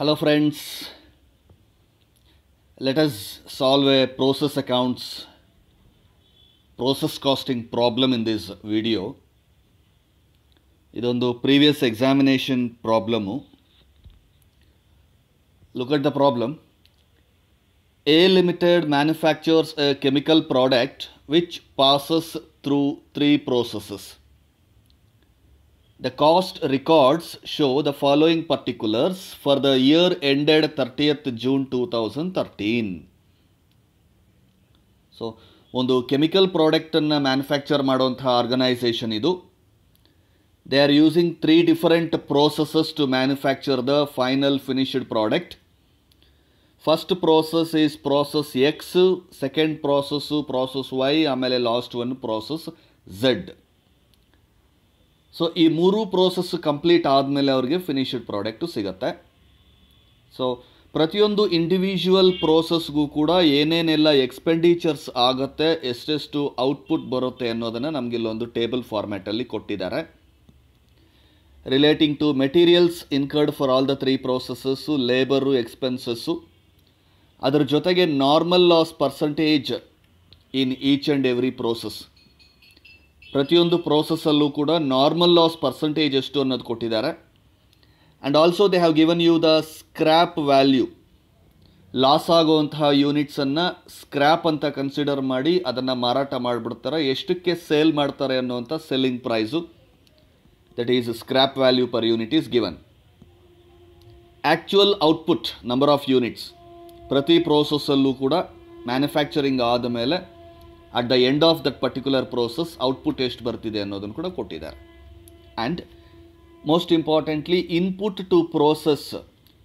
Hello friends, let us solve a process accounts process costing problem in this video. ಇದೊಂದು previous examination problem. Look at the problem. A Limited manufactures a chemical product which passes through 3 processes. The cost records show the following particulars for the year ended 30th June 2013. So, ಒಂದು chemical ಪ್ರಾಡಕ್ಟನ್ನು manufacture ಮಾಡುವಂಥ organisation ಇದು. They are using 3 different processes to manufacture the final finished product. First process is process X, second process Y, ಆಮೇಲೆ last one process Z. So ಈ ಮೂರು process complete ಆದಮೇಲೆ ಅವ್ರಿಗೆ finished product ಸಿಗುತ್ತೆ. So ಪ್ರತಿಯೊಂದು individual ಪ್ರೋಸೆಸ್ಗೂ ಕೂಡ ಏನೇನೆಲ್ಲ ಎಕ್ಸ್ಪೆಂಡಿಚರ್ಸ್ ಆಗುತ್ತೆ, ಎಷ್ಟೆಷ್ಟು ಔಟ್ಪುಟ್ ಬರುತ್ತೆ ಅನ್ನೋದನ್ನು ನಮಗೆ ಇಲ್ಲೊಂದು ಟೇಬಲ್ ಫಾರ್ಮ್ಯಾಟಲ್ಲಿ ಕೊಟ್ಟಿದ್ದಾರೆ. Relating to materials incurred for all the 3 processes, labour, expenses, ಅದರ ಜೊತೆಗೆ normal loss percentage in each and every process. ಪ್ರತಿಯೊಂದು ಪ್ರೋಸೆಸ್ಸಲ್ಲೂ ಕೂಡ ನಾರ್ಮಲ್ ಲಾಸ್ ಪರ್ಸಂಟೇಜ್ ಎಷ್ಟು ಅನ್ನೋದು ಕೊಟ್ಟಿದ್ದಾರೆ. And also they have given you the scrap value. Loss ಆಗುವಂತಹ ಯೂನಿಟ್ಸನ್ನು ಸ್ಕ್ರ್ಯಾಪ್ ಅಂತ ಕನ್ಸಿಡರ್ ಮಾಡಿ ಅದನ್ನು ಮಾರಾಟ ಮಾಡಿಬಿಡ್ತಾರೆ. ಎಷ್ಟಕ್ಕೆ ಸೇಲ್ ಮಾಡ್ತಾರೆ ಅನ್ನುವಂಥ selling price, that is scrap value per unit is given. Actual output number of units, ಪ್ರತಿ ಪ್ರೋಸೆಸ್ಸಲ್ಲೂ ಕೂಡ ಮ್ಯಾನುಫ್ಯಾಕ್ಚರಿಂಗ್ ಆದ ಮೇಲೆ at the end of that particular process output ಎಷ್ಟು ಬರ್ತಿದೆ ಅನ್ನೋದನ್ನು ಕೂಡ ಕೊಟ್ಟಿದ್ದಾರೆ. And most importantly input to process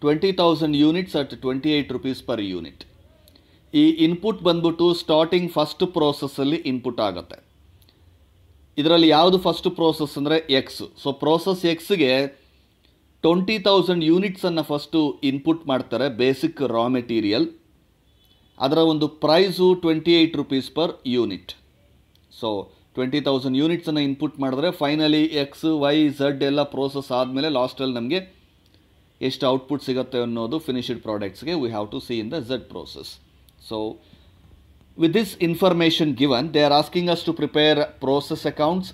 20,000 units at 28 rupees per unit. ಈ ಇನ್ಪುಟ್ ಬಂದ್ಬಿಟ್ಟು ಸ್ಟಾರ್ಟಿಂಗ್ ಫಸ್ಟ್ ಪ್ರೋಸೆಸ್ಸಲ್ಲಿ ಇನ್ಪುಟ್ ಆಗುತ್ತೆ. ಇದರಲ್ಲಿ ಯಾವುದು ಫಸ್ಟ್ ಪ್ರೋಸೆಸ್ ಅಂದರೆ ಎಕ್ಸ್. ಸೊ ಪ್ರೋಸೆಸ್ ಎಕ್ಸ್ಗೆ 20,000 ಯೂನಿಟ್ಸನ್ನು ಫಸ್ಟು ಇನ್ಪುಟ್ ಮಾಡ್ತಾರೆ, ಬೇಸಿಕ್ ರಾ ಮೆಟೀರಿಯಲ್. ಅದರ ಒಂದು price 28 rupees per unit. So 20,000 ಯೂನಿಟ್ಸನ್ನು ಇನ್ಪುಟ್ ಮಾಡಿದ್ರೆ ಫೈನಲಿ ಎಕ್ಸ್, ವೈ, ಝಡ್ ಎಲ್ಲ ಪ್ರೋಸೆಸ್ ಆದಮೇಲೆ ಲಾಸ್ಟಲ್ಲಿ ನಮಗೆ ಎಷ್ಟು ಔಟ್ಪುಟ್ ಸಿಗುತ್ತೆ ಅನ್ನೋದು ಫಿನಿಶ್ಡ್ ಪ್ರಾಡಕ್ಟ್ಸ್ಗೆ we have to see in the Z process. So with this information given they are asking us to prepare process accounts,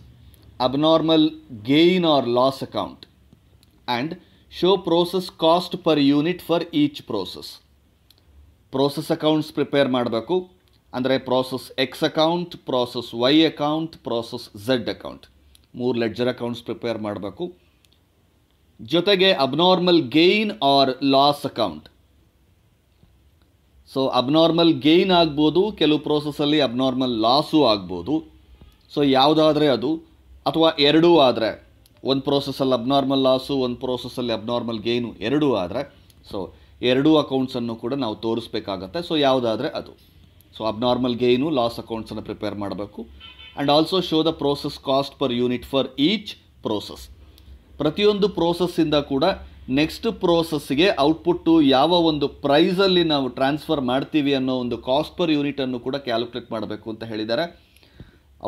abnormal gain or loss account and show process cost per unit for each process. Process accounts prepare ಮಾಡಬೇಕು. ಅಂದರೆ process X account, process Y account, process Z account, 3 ledger accounts prepare ಮಾಡಬೇಕು. ಜೊತೆಗೆ abnormal gain or loss account. So abnormal gain ಆಗ್ಬೋದು, ಕೆಲವು ಪ್ರೋಸೆಸ್ಸಲ್ಲಿ abnormal loss ಆಗ್ಬೋದು. So ಯಾವುದಾದ್ರೆ ಅದು, ಅಥವಾ ಎರಡೂ ಆದರೆ, ಒಂದು ಪ್ರೋಸೆಸ್ಸಲ್ಲಿ ಅಬ್ನಾರ್ಮಲ್ ಲಾಸು, ಒಂದು ಪ್ರೋಸೆಸ್ಸಲ್ಲಿ ಅಬ್ನಾರ್ಮಲ್ ಗೇನು ಎರಡೂ ಆದರೆ, ಸೊ ಎರಡೂ ಅಕೌಂಟ್ಸನ್ನು ಕೂಡ ನಾವು ತೋರಿಸ್ಬೇಕಾಗತ್ತೆ. ಸೊ ಯಾವುದಾದ್ರೆ ಅದು. ಸೊ ಅಬ್ನಾರ್ಮಲ್ ಗೇನು, ಲಾಸ್ ಅಕೌಂಟ್ಸನ್ನು ಪ್ರಿಪೇರ್ ಮಾಡಬೇಕು. And also show the process cost per unit for each process. ಪ್ರತಿಯೊಂದು ಪ್ರೋಸೆಸ್ಸಿಂದ ಕೂಡ ನೆಕ್ಸ್ಟ್ ಪ್ರೋಸೆಸ್ಗೆ ಔಟ್ಪುಟ್ಟು ಯಾವ ಒಂದು ಪ್ರೈಸಲ್ಲಿ ನಾವು ಟ್ರಾನ್ಸ್ಫರ್ ಮಾಡ್ತೀವಿ ಅನ್ನೋ ಒಂದು ಕಾಸ್ಟ್ ಪರ್ ಯೂನಿಟನ್ನು ಕೂಡ ಕ್ಯಾಲ್ಕುಲೇಟ್ ಮಾಡಬೇಕು ಅಂತ ಹೇಳಿದ್ದಾರೆ.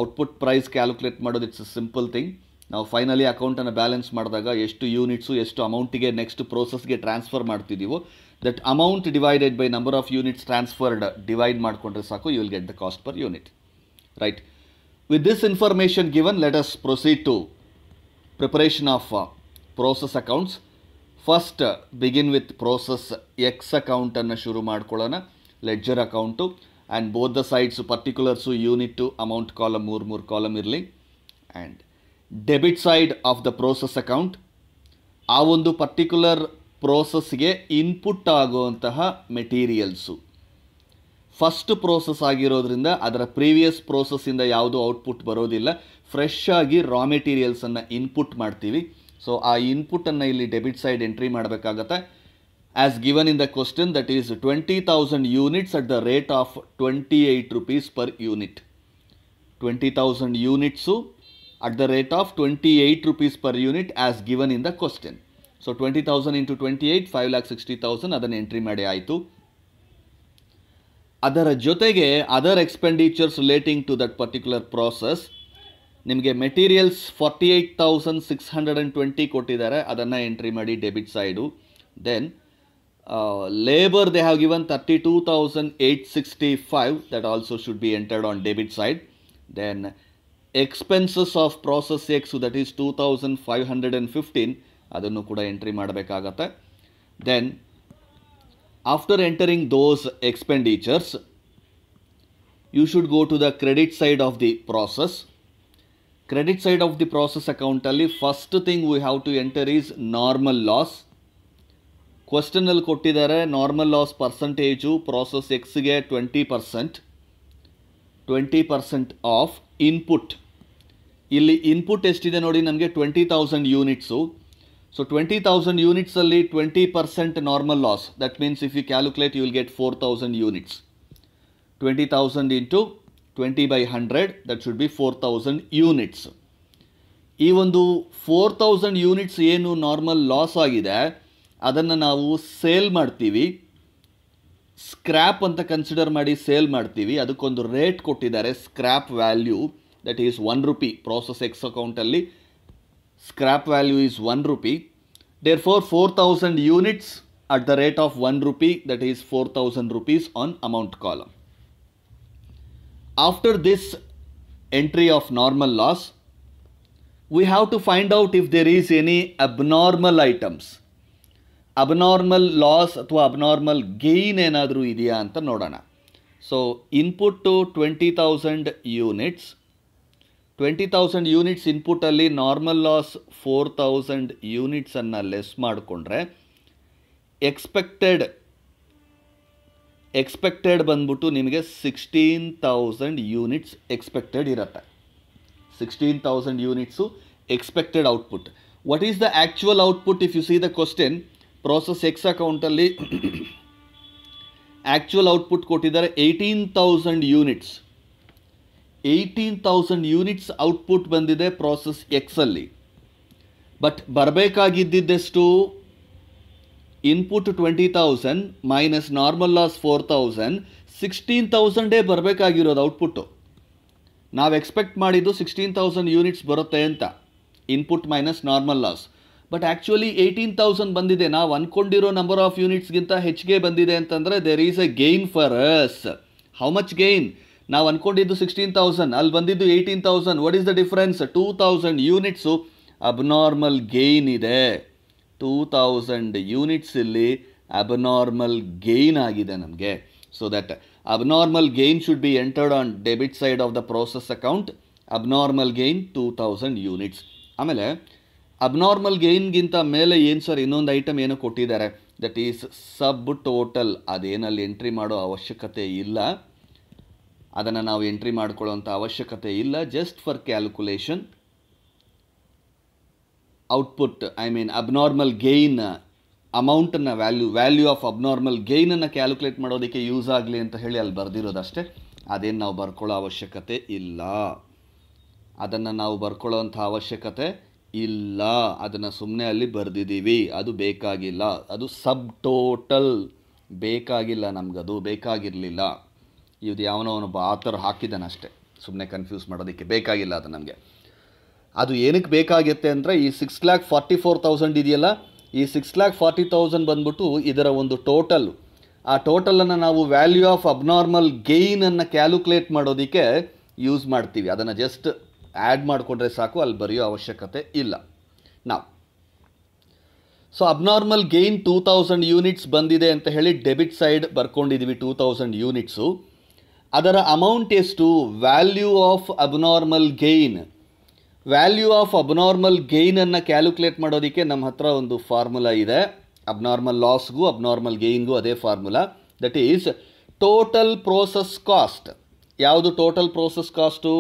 ಔಟ್ಪುಟ್ ಪ್ರೈಸ್ ಕ್ಯಾಲ್ಕುಲೇಟ್ ಮಾಡೋದು ಇಟ್ಸ್ ಅ ಸಿಂಪಲ್ ಥಿಂಗ್. ನಾವು ಫೈನಲಿ ಅಕೌಂಟನ್ನು ಬ್ಯಾಲೆನ್ಸ್ ಮಾಡಿದಾಗ ಎಷ್ಟು ಯೂನಿಟ್ಸು, ಎಷ್ಟು ಅಮೌಂಟಿಗೆ ನೆಕ್ಸ್ಟ್ ಪ್ರೋಸೆಸ್ಗೆ ಟ್ರಾನ್ಸ್ಫರ್ ಮಾಡ್ತಿದ್ದೀವೋ that amount divided by number of units transferred divide ಮಾಡಿಕೊಂಡ್ರೆ ಸಾಕು, you will get the cost per unit. Right. With this information given let us proceed to preparation of process accounts. First begin with process X ಅಕೌಂಟನ್ನು ಶುರು ಮಾಡ್ಕೊಳ್ಳೋಣ. Ledger account and both the sides particulars, unit, amount column 3 column ಇರಲಿ. And debit side of the process account, ಆ ಒಂದು particular ಪ್ರೋಸೆಸ್ಗೆ input ಆಗುವಂತಹ materials. First process ಆಗಿರೋದ್ರಿಂದ ಅದರ ಪ್ರೀವಿಯಸ್ ಪ್ರೋಸೆಸ್ಸಿಂದ ಯಾವುದೂ ಔಟ್ಪುಟ್ ಬರೋದಿಲ್ಲ. ಫ್ರೆಶ್ ಆಗಿ ರಾ ಮೆಟೀರಿಯಲ್ಸನ್ನು ಇನ್ಪುಟ್ ಮಾಡ್ತೀವಿ. ಸೊ ಆ ಇನ್ಪುಟನ್ನು ಇಲ್ಲಿ ಡೆಬಿಟ್ ಸೈಡ್ ಎಂಟ್ರಿ ಮಾಡಬೇಕಾಗತ್ತೆ. As given in the question, that is 20,000 units at the rate of 28 rupees per unit. 20,000 units at the rate of 28 rupees per unit as given in the question. So 20,000 into 28, 5,60,000 ಅದನ್ನು entry ಮಾಡಿ ಆಯಿತು. ಅದರ ಜೊತೆಗೆ other expenditures relating to that particular process, ನಿಮಗೆ materials 48,620 ಕೊಟ್ಟಿದ್ದಾರೆ, ಅದನ್ನು entry ಮಾಡಿ debit side. Then labor they have given 32,865, that also should be entered on debit side. Then expenses of process X, that is 2,515, ಅದನ್ನು ಕೂಡ entry ಮಾಡಬೇಕಾಗತ್ತೆ. Then after entering those expenditures, you should go to the credit side of the process. Credit side of the process account ಅಲ್ಲಿ first thing we have to enter is normal loss. Question ಅಲ್ಲಿ ಕೊಟ್ಟಿದ್ದಾರೆ normal loss percentage process ಎಕ್ಸ್ಗೆ 20% of input. ಇಲ್ಲಿ input ಎಷ್ಟಿದೆ ನೋಡಿ, ನಮಗೆ 20,000 units. So 20,000 ಯೂನಿಟ್ಸಲ್ಲಿ 20% normal loss, that means if you calculate you will get 4,000 units. 20,000 into 20/100, that should be 4,000 units. ಈ ಒಂದು 4,000 ಯೂನಿಟ್ಸ್ ಏನು ನಾರ್ಮಲ್ ಲಾಸ್ ಆಗಿದೆ ಅದನ್ನು ನಾವು ಸೇಲ್ ಮಾಡ್ತೀವಿ, ಸ್ಕ್ರ್ಯಾಪ್ ಅಂತ ಕನ್ಸಿಡರ್ ಮಾಡಿ ಸೇಲ್ ಮಾಡ್ತೀವಿ. ಅದಕ್ಕೊಂದು ರೇಟ್ ಕೊಟ್ಟಿದ್ದಾರೆ, scrap value, that is 1 rupee. Process X ಅಕೌಂಟಲ್ಲಿ scrap value is 1 rupee. Therefore 4,000 units at the rate of 1 rupee, that is 4,000 rupees on amount column. After this entry of normal loss, we have to find out if there is any abnormal items. Abnormal loss ಅಥವಾ abnormal gain ಏನಾದರೂ ಇದೆಯಾ ಅಂತ ನೋಡೋಣ. So input 20,000 units. 20,000 units ಇನ್ಪುಟ್ಟಲ್ಲಿ normal loss 4,000 ಯೂನಿಟ್ಸನ್ನು less ಮಾಡಿಕೊಂಡ್ರೆ expected ಬಂದ್ಬಿಟ್ಟು ನಿಮಗೆ 16,000 ಯೂನಿಟ್ಸ್ ಎಕ್ಸ್ಪೆಕ್ಟೆಡ್ ಇರುತ್ತೆ. 16,000 units expected output. What is the actual output? If you see the question, process X ಅಕೌಂಟಲ್ಲಿ ಆ್ಯಕ್ಚುವಲ್ ಔಟ್ಪುಟ್ ಕೊಟ್ಟಿದ್ದಾರೆ 18,000 ಯೂನಿಟ್ಸ್. 18,000 ಯೂನಿಟ್ಸ್ ಔಟ್ಪುಟ್ ಬಂದಿದೆ ಪ್ರಾಸೆಸ್ ಎಕ್ಸಲ್ಲಿ. ಬಟ್ ಬರಬೇಕಾಗಿದ್ದೆಷ್ಟು? Input 20,000 minus normal loss 4,000, 16,000 ಬರಬೇಕಾಗಿರೋದು output. ನಾವು ಎಕ್ಸ್ಪೆಕ್ಟ್ ಮಾಡಿದ್ದು 16,000 ಯೂನಿಟ್ಸ್ ಬರುತ್ತೆ ಅಂತ, input minus normal loss. But actually 18,000 ಬಂದಿದೆ. ನಾವು ಅಂದ್ಕೊಂಡಿರೋ ನಂಬರ್ ಆಫ್ ಯೂನಿಟ್ಸ್ಗಿಂತ ಹೆಚ್ಚಿಗೆ ಬಂದಿದೆ ಅಂತಂದರೆ there is a gain for us. How much gain? ನಾವು ಅಂದ್ಕೊಂಡಿದ್ದು 16,000, ಅಲ್ಲಿ ಬಂದಿದ್ದು 18,000. What is the difference? 2,000 units abnormal gain ಇದೆ. 2,000 ಯೂನಿಟ್ಸ್ ಇಲ್ಲಿ ಅಬ್ನಾರ್ಮಲ್ ಗೇನ್ ಆಗಿದೆ ನಮಗೆ. So that abnormal gain should be entered on debit side of the process account. Abnormal gain 2,000 units. ಆಮೇಲೆ abnormal ಗೇನ್ಗಿಂತ ಮೇಲೆ ಏನು ಸರ್ ಇನ್ನೊಂದು ಐಟಮ್ ಏನೋ ಕೊಟ್ಟಿದ್ದಾರೆ, ದಟ್ ಈಸ್ ಸಬ್ ಟೋಟಲ್. ಅದೇನಲ್ಲಿ ಎಂಟ್ರಿ ಮಾಡೋ ಅವಶ್ಯಕತೆ ಇಲ್ಲ, ಅದನ್ನು ನಾವು ಎಂಟ್ರಿ ಮಾಡ್ಕೊಳ್ಳೋಂಥ ಅವಶ್ಯಕತೆ ಇಲ್ಲ. Just for calculation output, I mean abnormal gain ಅಮೌಂಟನ್ನು ವ್ಯಾಲ್ಯೂ ಆಫ್ ಅಬ್ನಾರ್ಮಲ್ ಗೇನನ್ನು ಕ್ಯಾಲ್ಕುಲೇಟ್ ಮಾಡೋದಕ್ಕೆ ಯೂಸ್ ಆಗಲಿ ಅಂತ ಹೇಳಿ ಅಲ್ಲಿ ಬರೆದಿರೋದಷ್ಟೇ. ಅದೇನು ನಾವು ಬರ್ಕೊಳ್ಳೋ ಅವಶ್ಯಕತೆ ಇಲ್ಲ, ಅದನ್ನು ನಾವು ಬರ್ಕೊಳ್ಳೋವಂಥ ಅವಶ್ಯಕತೆ ಇಲ್ಲ. ಅದನ್ನು ಸುಮ್ಮನೆ ಅಲ್ಲಿ ಬರೆದಿದ್ದೀವಿ, ಅದು ಬೇಕಾಗಿಲ್ಲ. ಅದು ಸಬ್ ಟೋಟಲ್ ಬೇಕಾಗಿಲ್ಲ, ನಮಗದು ಬೇಕಾಗಿರಲಿಲ್ಲ. ಇದು ಯಾವನೊಬ್ಬ ಆಥರ್ ಹಾಕಿದ್ದಾನೆ ಅಷ್ಟೇ, ಸುಮ್ಮನೆ ಕನ್ಫ್ಯೂಸ್ ಮಾಡೋದಕ್ಕೆ. ಬೇಕಾಗಿಲ್ಲ ಅದು ನಮಗೆ. ಅದು ಏನಕ್ಕೆ ಬೇಕಾಗುತ್ತೆ ಅಂದರೆ ಈ 6,44,000 ಇದೆಯಲ್ಲ, ಈ 6,40,000 ಬಂದ್ಬಿಟ್ಟು ಇದರ ಒಂದು ಟೋಟಲ್. ಆ ಟೋಟಲನ್ನು ನಾವು ವ್ಯಾಲ್ಯೂ ಆಫ್ ಅಬ್ನಾರ್ಮಲ್ ಗೇಯ್ನನ್ನು ಕ್ಯಾಲ್ಕುಲೇಟ್ ಮಾಡೋದಕ್ಕೆ ಯೂಸ್ ಮಾಡ್ತೀವಿ. ಅದನ್ನು ಜಸ್ಟ್ ಆ್ಯಡ್ ಮಾಡಿಕೊಂಡ್ರೆ ಸಾಕು, ಅಲ್ಲಿ ಬರೆಯೋ ಅವಶ್ಯಕತೆ ಇಲ್ಲ ನಾವು. ಸೊ ಅಬ್ನಾರ್ಮಲ್ ಗೇನ್ 2,000 ಯೂನಿಟ್ಸ್ ಬಂದಿದೆ ಅಂತ ಹೇಳಿ ಡೆಬಿಟ್ ಸೈಡ್ ಬರ್ಕೊಂಡಿದ್ದೀವಿ 2,000 ಯೂನಿಟ್ಸು. ಅದರ ಅಮೌಂಟ್ ಎಷ್ಟು? Value of abnormal gain. Value of abnormal ಗೇಯ್ನನ್ನು ಕ್ಯಾಲ್ಕುಲೇಟ್ ಮಾಡೋದಕ್ಕೆ ನಮ್ಮ ಹತ್ರ ಒಂದು ಫಾರ್ಮುಲಾ ಇದೆ. ಅಬ್ನಾರ್ಮಲ್ ಲಾಸ್ಗೂ ಅಬ್ನಾರ್ಮಲ್ ಗೇಯ್ನ್ಗೂ ಅದೇ formula, that is total process cost. ಯಾವುದು ಟೋಟಲ್ ಪ್ರೋಸೆಸ್ ಕಾಸ್ಟು?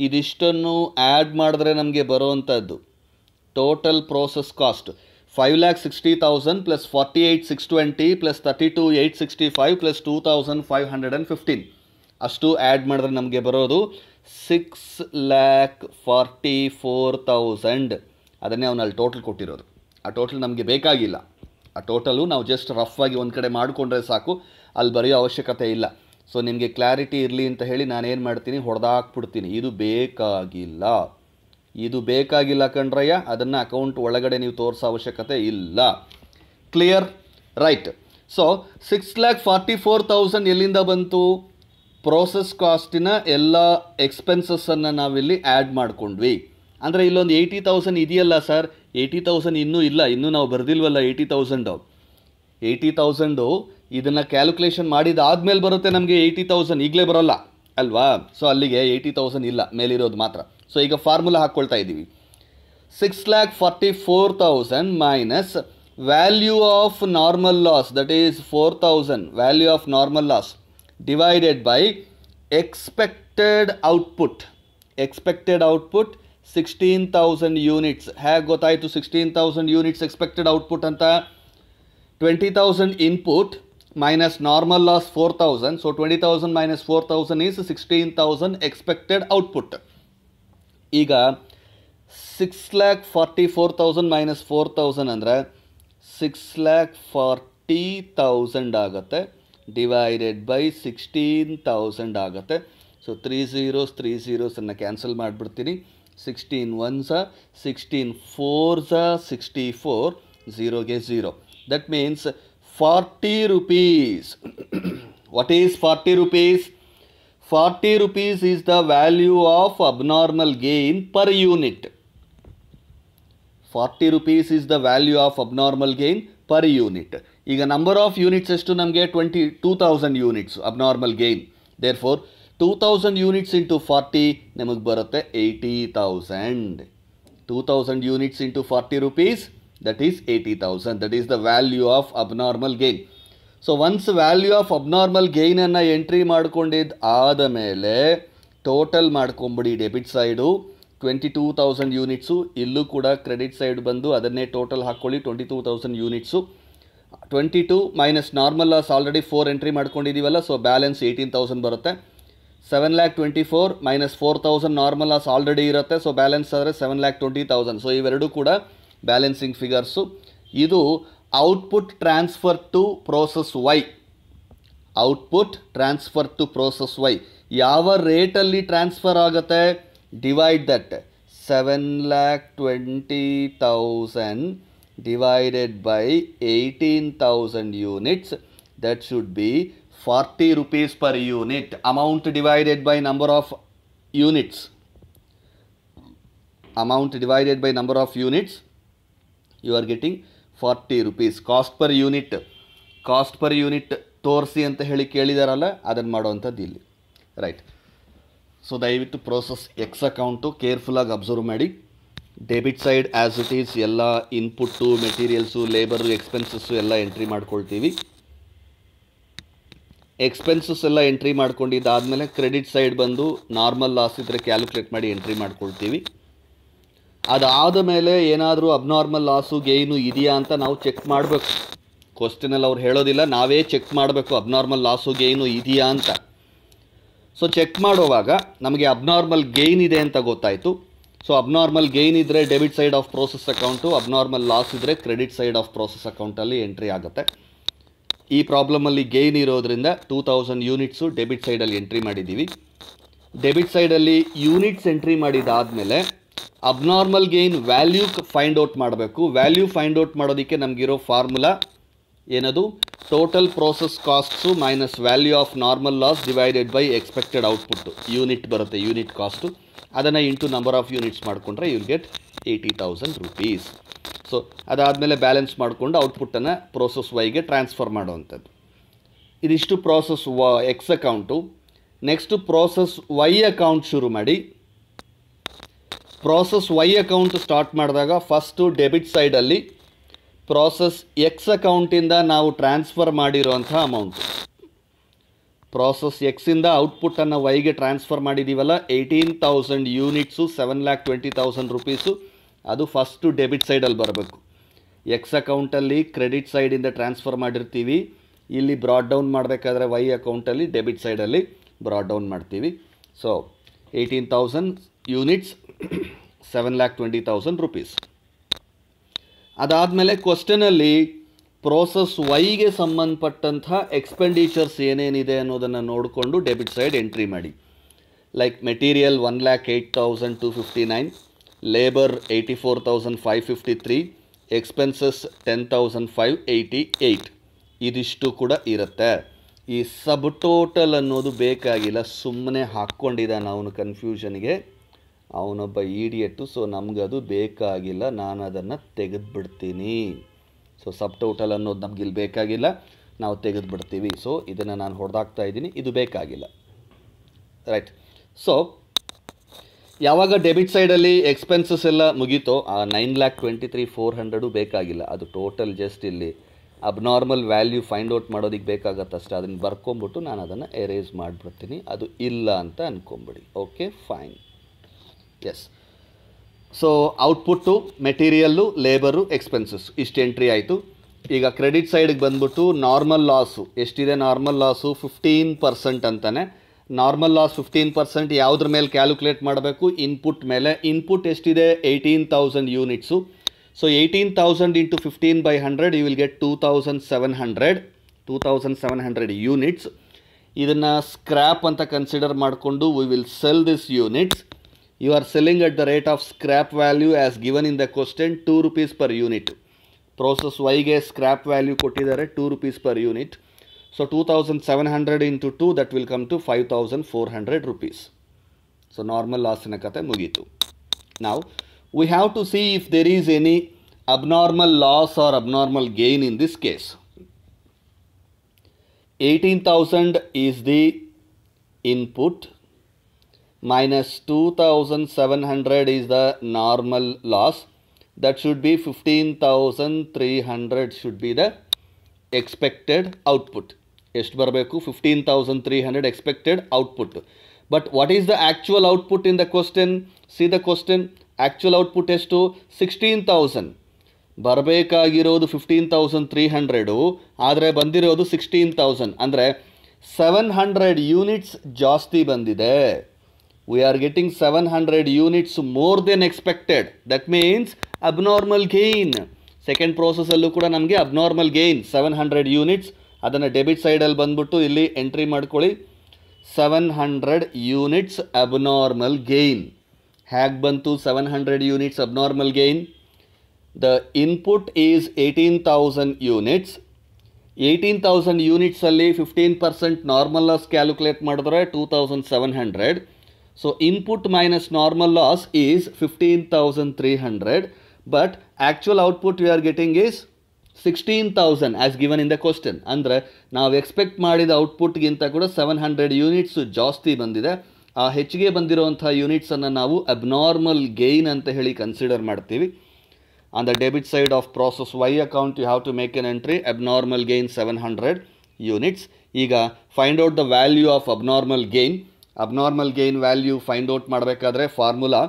ಇದಿಷ್ಟನ್ನು ಆ್ಯಡ್ ಮಾಡಿದ್ರೆ ನಮಗೆ ಬರೋವಂಥದ್ದು total process cost. 5,60,000 plus 48,620 plus 32,865 plus 2,515 ಅಷ್ಟು ಆ್ಯಡ್ ಮಾಡಿದ್ರೆ ನಮಗೆ ಬರೋದು 6,44,000. ಅದನ್ನೇ ಅವನಲ್ಲಿ ಟೋಟಲ್ ಕೊಟ್ಟಿರೋದು. ಆ ಟೋಟಲ್ ನಮಗೆ ಬೇಕಾಗಿಲ್ಲ. ಆ ಟೋಟಲು ನಾವು ಜಸ್ಟ್ ರಫ್ ಆಗಿ ಒಂದು ಕಡೆ ಮಾಡಿಕೊಂಡ್ರೆ ಸಾಕು, ಅಲ್ಲಿ ಬರೆಯೋ ಅವಶ್ಯಕತೆ ಇಲ್ಲ. ಸೊ ನಿಮಗೆ ಕ್ಲಾರಿಟಿ ಇರಲಿ ಅಂತ ಹೇಳಿ ನಾನೇನು ಮಾಡ್ತೀನಿ, ಹೊಡೆದಾಕ್ಬಿಡ್ತೀನಿ. ಇದು ಬೇಕಾಗಿಲ್ಲ, ಇದು ಬೇಕಾಗಿಲ್ಲ ಕಣ್ರಯ್ಯ, ಅದನ್ನು ಅಕೌಂಟ್ ಒಳಗಡೆ ನೀವು ತೋರಿಸೋ ಅವಶ್ಯಕತೆ ಇಲ್ಲ. ಕ್ಲಿಯರ್? ರೈಟ್. ಸೊ 6,44,000 ಎಲ್ಲಿಂದ ಬಂತು? ಪ್ರೋಸೆಸ್ ಕಾಸ್ಟಿನ ಎಲ್ಲ ಎಕ್ಸ್ಪೆನ್ಸಸ್ಸನ್ನು ನಾವಿಲ್ಲಿ ಆ್ಯಡ್ ಮಾಡ್ಕೊಂಡ್ವಿ. ಅಂದರೆ ಇಲ್ಲೊಂದು 80,000 ಇದೆಯಲ್ಲ ಸರ್, 80,000 ಇನ್ನೂ ಇಲ್ಲ, ಇನ್ನೂ ನಾವು ಬರೆದಿಲ್ವಲ್ಲ 80,000 ಇದನ್ನು ಕ್ಯಾಲ್ಕುಲೇಷನ್ ಮಾಡಿದಾದ್ಮೇಲೆ ಬರುತ್ತೆ ನಮಗೆ 80,000, ಈಗಲೇ ಬರೋಲ್ಲ ಅಲ್ವಾ? ಸೊ ಅಲ್ಲಿಗೆ 80,000 ಇಲ್ಲ, ಮೇಲಿರೋದು ಮಾತ್ರ. ಸೊ ಈಗ ಫಾರ್ಮುಲಾ ಹಾಕ್ಕೊಳ್ತಾ ಇದ್ದೀವಿ. 6,44,000 minus value of normal loss, that is 4,000 value of normal loss divided by expected output. Expected output 16,000 units. ಹೇಗೆ ಗೊತ್ತಾಯಿತು 16,000 ಯೂನಿಟ್ಸ್ ಎಕ್ಸ್ಪೆಕ್ಟೆಡ್ ಔಟ್ಪುಟ್ ಅಂತ? 20,000 input minus normal loss 4,000. So 20,000 minus 4,000 is 16,000 expected output. ಈಗ 6,44,000 minus 4,000 ಅಂದರೆ 6,40,000 ಆಗುತ್ತೆ, divided by 16,000 ಆಗುತ್ತೆ. So 3 zeros ಅನ್ನು cancel ಮಾಡಿಬಿಡ್ತೀನಿ. 16 ones 16 fours 64, 0ಗೆ 0. That means 40 rupees. What is 40 rupees? 40 rupees is the value of abnormal gain per unit. 40 rupees is the value of abnormal gain per unit. ಈಗ number of units ಎಷ್ಟು ನಮಗೆ? 22,000 units abnormal gain. Therefore 2,000 units into 40 ನಮಗೆ ಬರುತ್ತೆ 80,000. 2,000 units into 40 rupees, that is 80,000. That is the value of abnormal gain. So once value of abnormal gain ಅನ್ನು entry ಮಾಡ್ಕೊಂಡಿದ್ದು ಆದ ಮೇಲೆ total ಮಾಡ್ಕೊಂಬಿಡಿ. ಡೆಬಿಟ್ ಸೈಡು 22,000 ಯೂನಿಟ್ಸು, ಇಲ್ಲೂ ಕೂಡ ಕ್ರೆಡಿಟ್ ಸೈಡ್ ಬಂದು ಅದನ್ನೇ ಟೋಟಲ್ ಹಾಕ್ಕೊಳ್ಳಿ. 22,000 units. 22 minus normal loss already 4 entry ಮಾಡ್ಕೊಂಡಿದ್ದೀವಲ್ಲ, ಸೊ ಬ್ಯಾಲೆನ್ಸ್ 18,000 ಬರುತ್ತೆ. 7,24,000 ಮೈನಸ್ 4,000 ನಾರ್ಮಲ್ ಲಾಸ್ ಆಲ್ರೆಡಿ ಇರುತ್ತೆ, ಸೊ ಬ್ಯಾಲೆನ್ಸ್ ಆದರೆ 7,20,000. ಸೊ ಇವೆರಡೂ ಕೂಡ ಬ್ಯಾಲೆನ್ಸಿಂಗ್ ಫಿಗರ್ಸು. ಇದು output transfer to process Y. Output transfer to process Y ಯಾವ ರೇಟಲ್ಲಿ ಟ್ರಾನ್ಸ್ಫರ್ ಆಗುತ್ತೆ? Divide that 7,20,000 divided by 18,000 units. That should be 40 rupees per unit. Amount divided by number of units. Amount divided by number of units. You are getting 40 rupees. Cost per unit. Cost per unit ತೋರಿಸಿ ಅಂತ ಹೇಳಿ ಕೇಳಿದಾರಲ್ಲ, ಅದನ್ನು ಮಾಡೋವಂಥದ್ದು ಇಲ್ಲಿ. Right. So ದಯವಿಟ್ಟು process X account ಕೇರ್ಫುಲ್ಲಾಗಿ observe ಮಾಡಿ. Debit side as it is ಎಲ್ಲ input, materials, labour, expenses ಎಲ್ಲ entry ಮಾಡ್ಕೊಳ್ತೀವಿ. ಎಕ್ಸ್ಪೆನ್ಸಸ್ ಎಲ್ಲ ಎಂಟ್ರಿ ಮಾಡ್ಕೊಂಡಿದ್ದಾದಮೇಲೆ ಕ್ರೆಡಿಟ್ ಸೈಡ್ ಬಂದು ನಾರ್ಮಲ್ ಲಾಸ್ ಇದ್ದರೆ ಕ್ಯಾಲ್ಕುಲೇಟ್ ಮಾಡಿ ಎಂಟ್ರಿ ಮಾಡ್ಕೊಳ್ತೀವಿ. ಅದಾದ ಮೇಲೆ ಏನಾದರೂ ಅಬ್ನಾರ್ಮಲ್ ಲಾಸು ಗೇಯ್ನು ಇದೆಯಾ ಅಂತ ನಾವು ಚೆಕ್ ಮಾಡಬೇಕು. ಕ್ವಶ್ಚನಲ್ಲಿ ಅವ್ರು ಹೇಳೋದಿಲ್ಲ, ನಾವೇ ಚೆಕ್ ಮಾಡಬೇಕು ಅಬ್ನಾರ್ಮಲ್ ಲಾಸು ಗೇಯ್ನು ಇದೆಯಾ ಅಂತ. ಸೊ ಚೆಕ್ ಮಾಡುವಾಗ ನಮಗೆ ಅಬ್ನಾರ್ಮಲ್ ಗೇಯ್ನ್ ಇದೆ ಅಂತ ಗೊತ್ತಾಯಿತು. ಸೊ ಅಬ್ನಾರ್ಮಲ್ ಗೇಯ್ನ್ ಇದ್ದರೆ debit side of process account, abnormal loss ಇದ್ದರೆ ಕ್ರೆಡಿಟ್ ಸೈಡ್ ಆಫ್ ಪ್ರೋಸೆಸ್ ಅಕೌಂಟಲ್ಲಿ ಎಂಟ್ರಿ ಆಗುತ್ತೆ. ಈ ಪ್ರಾಬ್ಲಮಲ್ಲಿ ಗೇಯ್ನ್ ಇರೋದ್ರಿಂದ 2,000 ಯೂನಿಟ್ಸು ಡೆಬಿಟ್ ಸೈಡಲ್ಲಿ ಎಂಟ್ರಿ ಮಾಡಿದ್ದೀವಿ. ಡೆಬಿಟ್ ಸೈಡಲ್ಲಿ ಯೂನಿಟ್ಸ್ ಎಂಟ್ರಿ ಮಾಡಿದಾದಮೇಲೆ abnormal gain value find out ಮಾಡಬೇಕು. ವ್ಯಾಲ್ಯೂ ಫೈಂಡ್ ಔಟ್ ಮಾಡೋದಕ್ಕೆ ನಮಗಿರೋ ಫಾರ್ಮುಲಾ ಏನದು? Total process costs minus value of normal loss divided by expected output. Unit ಬರುತ್ತೆ, ಯೂನಿಟ್ ಕಾಸ್ಟು. ಅದನ್ನು ಇಂಟು ನಂಬರ್ ಆಫ್ ಯೂನಿಟ್ಸ್ ಮಾಡಿಕೊಂಡ್ರೆ you will get 80,000 rupees. So ಅದಾದಮೇಲೆ balance ಮಾಡಿಕೊಂಡು ಔಟ್ಪುಟ್ಟನ್ನು ಪ್ರೋಸೆಸ್ ವೈಗೆ ಟ್ರಾನ್ಸ್ಫರ್ ಮಾಡುವಂಥದ್ದು. ಇದಿಷ್ಟು process X account. Next process Y account ಶುರು ಮಾಡಿ. ಪ್ರೋಸೆಸ್ ವೈ ಅಕೌಂಟ್ ಸ್ಟಾರ್ಟ್ ಮಾಡಿದಾಗ ಫಸ್ಟು ಡೆಬಿಟ್ ಸೈಡಲ್ಲಿ ಪ್ರೋಸೆಸ್ ಎಕ್ಸ್ ಅಕೌಂಟಿಂದ ನಾವು ಟ್ರಾನ್ಸ್ಫರ್ ಮಾಡಿರೋಂಥ ಅಮೌಂಟು. ಪ್ರೋಸೆಸ್ ಎಕ್ಸಿಂದ ಔಟ್ಪುಟ್ಟನ್ನು ವೈಗೆ ಟ್ರಾನ್ಸ್ಫರ್ ಮಾಡಿದ್ದೀವಲ್ಲ, 18,000 ಯೂನಿಟ್ಸು, 7,20,000 ರೂಪೀಸು, ಅದು ಫಸ್ಟು ಡೆಬಿಟ್ ಸೈಡಲ್ಲಿ ಬರಬೇಕು. ಎಕ್ಸ್ ಅಕೌಂಟಲ್ಲಿ ಕ್ರೆಡಿಟ್ ಸೈಡಿಂದ ಟ್ರಾನ್ಸ್ಫರ್ ಮಾಡಿರ್ತೀವಿ, ಇಲ್ಲಿ ಬ್ರಾಡ್ ಡೌನ್ ಮಾಡಬೇಕಾದ್ರೆ ವೈ ಅಕೌಂಟಲ್ಲಿ ಡೆಬಿಟ್ ಸೈಡಲ್ಲಿ ಬ್ರಾಡ್ ಡೌನ್ ಮಾಡ್ತೀವಿ. So 18,000 units, 7,20,000 rupees. ಅದಾದಮೇಲೆ ಕ್ವಶ್ಚನಲ್ಲಿ ಪ್ರೋಸೆಸ್ ವೈಗೆ ಸಂಬಂಧಪಟ್ಟಂಥ ಎಕ್ಸ್ಪೆಂಡಿಚರ್ಸ್ ಏನೇನಿದೆ ಅನ್ನೋದನ್ನು ನೋಡಿಕೊಂಡು ಡೆಬಿಟ್ ಸೈಡ್ ಎಂಟ್ರಿ ಮಾಡಿ. Like material 1,08,259, labour 84,553, expenses 10,588. ಇದಿಷ್ಟು ಕೂಡ ಇರುತ್ತೆ. ಈ ಸಬ್ ಟೋಟಲ್ ಅನ್ನೋದು ಬೇಕಾಗಿಲ್ಲ, ಸುಮ್ಮನೆ ಹಾಕ್ಕೊಂಡಿದ್ದಾನೆ ಅವನು ಕನ್ಫ್ಯೂಷನ್ಗೆ, ಅವನೊಬ್ಬ ಈಡಿಯಟ್ಟು. ಸೊ ನಮಗದು ಬೇಕಾಗಿಲ್ಲ, ನಾನು ಅದನ್ನು ತೆಗೆದುಬಿಡ್ತೀನಿ. ಸೊ ಸಬ್ ಟೋಟಲ್ ಅನ್ನೋದು ನಮಗಿಲ್ಲಿ ಬೇಕಾಗಿಲ್ಲ, ನಾವು ತೆಗೆದುಬಿಡ್ತೀವಿ. ಸೊ ಇದನ್ನು ನಾನು ಹೊಡೆದಾಕ್ತಾ ಇದ್ದೀನಿ, ಇದು ಬೇಕಾಗಿಲ್ಲ. ರೈಟ್. ಸೊ ಯಾವಾಗ ಡೆಬಿಟ್ ಸೈಡಲ್ಲಿ ಎಕ್ಸ್ಪೆನ್ಸಸ್ ಎಲ್ಲ ಮುಗೀತೋ ಆ 9,23,400 ಬೇಕಾಗಿಲ್ಲ, ಅದು ಟೋಟಲ್ ಜಸ್ಟ್ ಇಲ್ಲಿ ಅಬ್ನಾರ್ಮಲ್ ವ್ಯಾಲ್ಯೂ ಫೈಂಡ್ ಔಟ್ ಮಾಡೋದಕ್ಕೆ ಬೇಕಾಗತ್ತಷ್ಟೇ. ಅದನ್ನು ಬರ್ಕೊಂಬಿಟ್ಟು ನಾನು ಅದನ್ನು ಎರೇಸ್ ಮಾಡಿಬಿಡ್ತೀನಿ, ಅದು ಇಲ್ಲ ಅಂತ ಅಂದ್ಕೊಂಬಿಡಿ. Okay, fine. Yes. So output, material, labour, expenses ಇಷ್ಟು ಎಂಟ್ರಿ ಆಯಿತು. ಈಗ ಕ್ರೆಡಿಟ್ ಸೈಡ್ಗೆ ಬಂದ್ಬಿಟ್ಟು ನಾರ್ಮಲ್ ಲಾಸು ಎಷ್ಟಿದೆ? ನಾರ್ಮಲ್ ಲಾಸು 15% ಅಂತಾನೆ. ನಾರ್ಮಲ್ ಲಾಸ್ 15% ಯಾವುದ್ರ ಮೇಲೆ ಕ್ಯಾಲ್ಕುಲೇಟ್ ಮಾಡಬೇಕು? ಇನ್ಪುಟ್ ಮೇಲೆ. ಇನ್ಪುಟ್ ಎಷ್ಟಿದೆ? 18,000 units. So 18,000 into 15/100 you will get 2,700 units. ಇದನ್ನು ಸ್ಕ್ರ್ಯಾಪ್ ಅಂತ ಕನ್ಸಿಡರ್ ಮಾಡಿಕೊಂಡು we will sell this units. You are selling at the rate of scrap value as given in the question, 2 rupees per unit. Process ವೈಗೆ scrap value ಕೊಟ್ಟಿದ್ದಾರೆ 2 rupees per unit. So 2,700 into 2, that will come to 5,400 rupees. So normal loss in a kate mugitu. Now we have to see if there is any abnormal loss or abnormal gain in this case. 18,000 is the input minus 2,700 is the normal loss. That should be 15,300 should be the expected output. ಎಷ್ಟು ಬರಬೇಕು? 15,300 expected output. But what is the actual output in the question? See the question. Actual output ಎಷ್ಟು? 16,000. ಬರಬೇಕಾಗಿರೋದು 15,300, ಆದರೆ ಬಂದಿರೋದು 16,000. ಅಂದರೆ 700 units ಜಾಸ್ತಿ ಬಂದಿದೆ. We are getting 700 units more than expected. That means abnormal gain. Second ಪ್ರೋಸೆಸಲ್ಲೂ ಕೂಡ ನಮಗೆ ಅಬ್ನಾರ್ಮಲ್ ಗೇನ್ 700 ಯೂನಿಟ್ಸ್. ಅದನ್ನು ಡೆಬಿಟ್ ಸೈಡಲ್ಲಿ ಬಂದ್ಬಿಟ್ಟು ಇಲ್ಲಿ ಎಂಟ್ರಿ ಮಾಡ್ಕೊಳ್ಳಿ. 700 ಯೂನಿಟ್ಸ್ ಅಬ್ನಾರ್ಮಲ್ ಗೇನ್. ಹೇಗೆ ಬಂತು 700 units abnormal gain? The input is 18,000 units. 18,000 ಯೂನಿಟ್ಸಲ್ಲಿ 15% normal loss calculate ಮಾಡಿದ್ರೆ 2,700. So input minus normal loss is 15,300. But actual output we are getting is 16,000 as given in the question. ಅಂದರೆ ನಾವು expect ಮಾಡಿದ ಔಟ್ಪುಟ್ಗಿಂತ ಕೂಡ 700 units ಜಾಸ್ತಿ ಬಂದಿದೆ. ಆ ಹೆಚ್ಚಿಗೆ ಬಂದಿರುವಂಥ ಯೂನಿಟ್ಸನ್ನು ನಾವು ಅಬ್ನಾರ್ಮಲ್ ಗೇನ್ ಅಂತ ಹೇಳಿ ಕನ್ಸಿಡರ್ ಮಾಡ್ತೀವಿ. On the debit side of process Y account you have to make an entry abnormal gain 700 units. ಈಗ find out the value of abnormal gain. Abnormal gain value find out ಮಾಡಬೇಕಾದ್ರೆ formula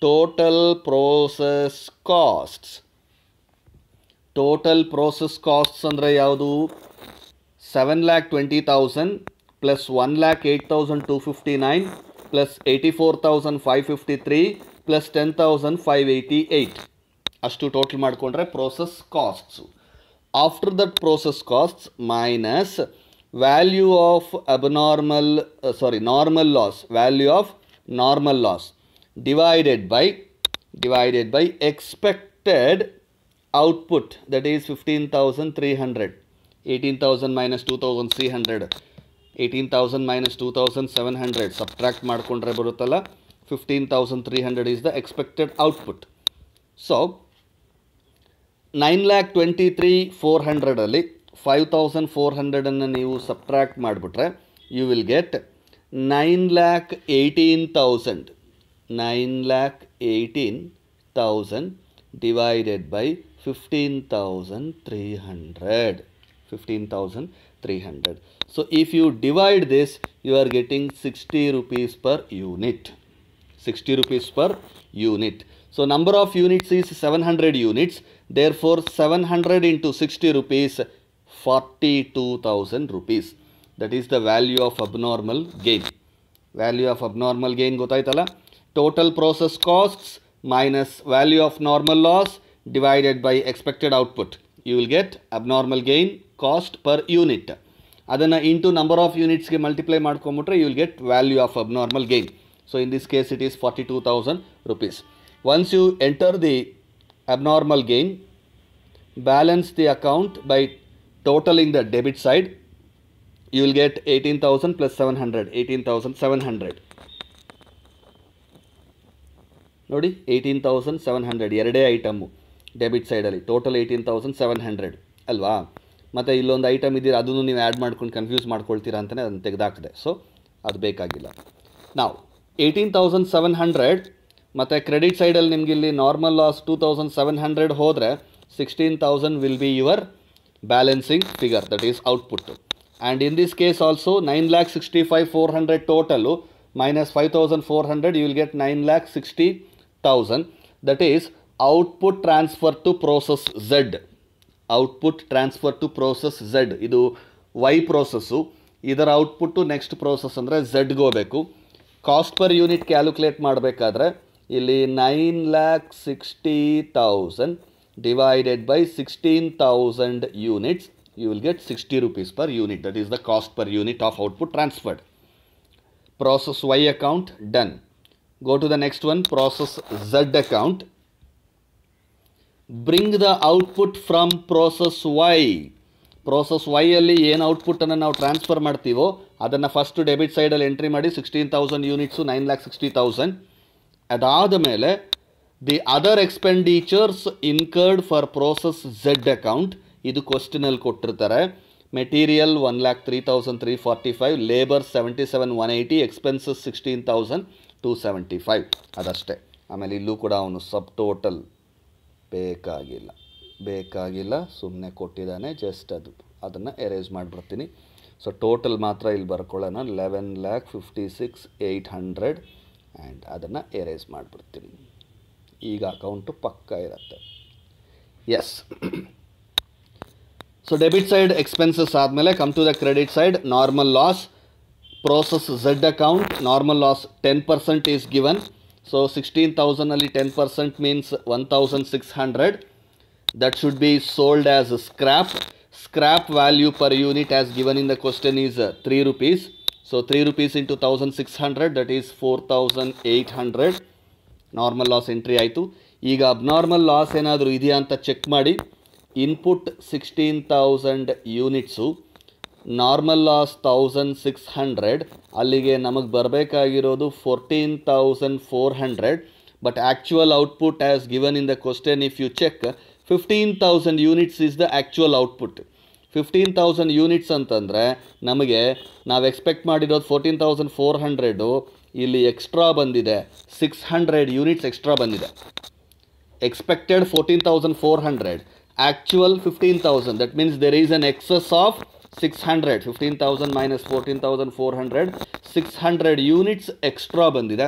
total process costs. Total process costs ಅಂದರೆ ಯಾವುದು? 7,20,000 plus 1,08,259 plus 84,553 plus 10,588 ಅಷ್ಟು total ಮಾಡಿಕೊಂಡ್ರೆ process costs. After that process costs minus value of normal loss, value of normal loss divided by expected output, that is 15,300. 18,000 minus 2,300, 18,000 minus 2,700 subtract ಮಾಡಿಕೊಂಡ್ರೆ ಬರುತ್ತಲ್ಲ 15,300 is the expected output. So 9,23,400 ಅಲ್ಲಿ 5,400 ಅನ್ನು ನೀವು subtract ಮಾಡಿಬಿಟ್ರೆ you will get 9,18,000. 9,18,000 divided by 15,300. 15,300. So if you divide this, you are getting 60 rupees per unit. 60 rupees per unit. So number of units is 700 units. Therefore 700 into 60 rupees, 42,000 rupees. That is the value of abnormal gain. Value of abnormal gain ಗೊತ್ತಾಯ್ತಲ್ಲ? Total process costs minus value of normal loss divided by expected output. You will get abnormal gain cost per unit. ಅದನ್ನು into number of units ಗೆ multiply ಮಾಡ್ಕೊಂಬಿಟ್ರೆ you will get value of abnormal gain. So in this case it is 42,000 rupees. Once you enter the abnormal gain, balance the account by totaling the debit side, you will get 18,000 plus 700, 18,700. ನೋಡಿ 18,700 ಎರಡೇ item debit ಸೈಡಲ್ಲಿ, total 18,700 ಅಲ್ವಾ. ಮತ್ತು ಇಲ್ಲೊಂದು item ಇದ್ದೀರ, ಅದನ್ನು ನೀವು add ಮಾಡ್ಕೊಂಡು ಕನ್ಫ್ಯೂಸ್ ಮಾಡ್ಕೊಳ್ತೀರಾ ಅಂತಲೇ ಅದನ್ನು ತೆಗೆದಾಕಿದೆ. ಸೊ ಅದು ಬೇಕಾಗಿಲ್ಲ. ನಾವು 18,700 ಮತ್ತು ಕ್ರೆಡಿಟ್ ಸೈಡಲ್ಲಿ ನಿಮಗೆ ಇಲ್ಲಿ ನಾರ್ಮಲ್ ಲಾಸ್ 2,700 ಹೋದರೆ 16,000 will be your balancing figure, that is output. And in this case also 9,65,400 total minus 5,400, you will get 9,60,000. That is output transfer to process Z. Output transfer to process Z. ಇದು Y processu. ಇದರ output next process ಅಂದರೆ ಝೆಡ್ಗೆ ಹೋಗಬೇಕು. Cost per unit calculate ಮಾಡಬೇಕಾದ್ರೆ ಇಲ್ಲಿ 9,60,000 divided by 16,000 units, you will get 60 rupees per unit. That is the cost per unit of output transferred. Process Y account done. Go to the next one, process Z account. Bring the output from process Y. Process Y ಅಲ್ಲಿ ಏನು ಔಟ್ಪುಟ್ಟನ್ನು ನಾವು transfer ಮಾಡ್ತೀವೋ ಅದನ್ನು first debit ಸೈಡಲ್ಲಿ entry ಮಾಡಿ 16,000 units 9,60,000. ಅದಾದ ಮೇಲೆ the other expenditures incurred for process Z account, ಇದು ಕ್ವಶನಲ್ಲಿ ಕೊಟ್ಟಿರ್ತಾರೆ. Material 1,03,345, labour 77,180, expenses 16,275. ಅದಷ್ಟೇ. ಆಮೇಲೆ ಇಲ್ಲೂ ಕೂಡ ಅವನು ಸಬ್ ಟೋಟಲ್ ಬೇಕಾಗಿಲ್ಲ ಸುಮ್ಮನೆ ಕೊಟ್ಟಿದ್ದಾನೆ, ಜಸ್ಟ್ ಅದನ್ನು ಎರೇಸ್ ಮಾಡಿಬಿಡ್ತೀನಿ. ಸೊ ಟೋಟಲ್ ಮಾತ್ರ ಇಲ್ಲಿ ಬರ್ಕೊಳ್ಳೋಣ, 11,56,800 ಆ್ಯಂಡ್ ಅದನ್ನು ಎರೇಸ್ ಮಾಡಿಬಿಡ್ತೀನಿ. ಈಗ ಅಕೌಂಟು ಪಕ್ಕ ಇರುತ್ತೆ. S. So debit side expenses ಆದಮೇಲೆ come to the credit side, normal loss. Process Z account, normal loss 10% is given. So 16,000 ಅಲ್ಲಿ 10% means 1,600. That should be sold as scrap. Scrap value per unit as given in the question is 3 rupees. So 3 rupees into 1,600, that is 4,800. Normal loss entry ಆಯಿತು. ಈಗ abnormal loss ಏನಾದರೂ ಇದೆಯಾ ಅಂತ check ಮಾಡಿ. Input 16,000 units, normal loss 1,600, ಅಲ್ಲಿಗೆ ನಮಗೆ ಬರಬೇಕಾಗಿರೋದು 14,400. But actual output as given in the question if you check 15,000 units is the actual output. 15,000 units ಅಂತಂದರೆ ನಮಗೆ ನಾವು ಎಕ್ಸ್ಪೆಕ್ಟ್ ಮಾಡಿರೋದು 14,400, ಇಲ್ಲಿ ಎಕ್ಸ್ಟ್ರಾ ಬಂದಿದೆ 600 ಯೂನಿಟ್ಸ್ ಎಕ್ಸ್ಟ್ರಾ ಬಂದಿದೆ. Expected 14,400, actual 15,000. That means there is an excess of 600. 15,000 minus 14,400, 600 units extra bandide.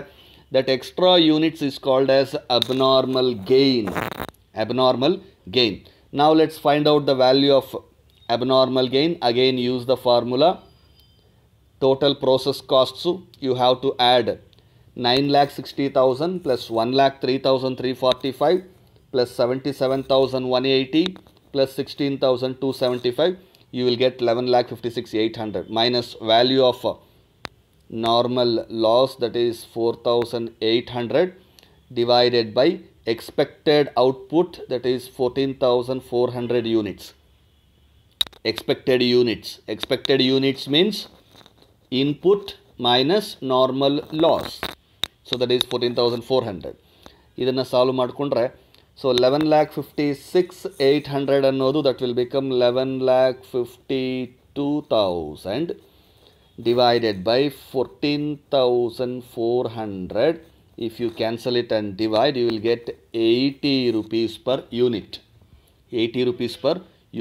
That extra units is called as abnormal gain. Abnormal gain. Now let's find out the value of abnormal gain. Again use the formula. Total process costs, you have to add 9,60,000 plus 1,03,345 plus 77,180 plus 16,275, you will get 11,56,800 minus value of normal loss, that is 4,800, divided by expected output, that is 14,400 units. Expected units means input minus normal loss. So that is 14,400. ಇದನ್ನು solve ಮಾಡಿಕೊಂಡ್ರೆ so 11,56,800 ಅನ್ನೋದು that will become 11,52,000 divided by 14,400. If you cancel it and divide, you will get 80 rupees per unit. 80 rupees per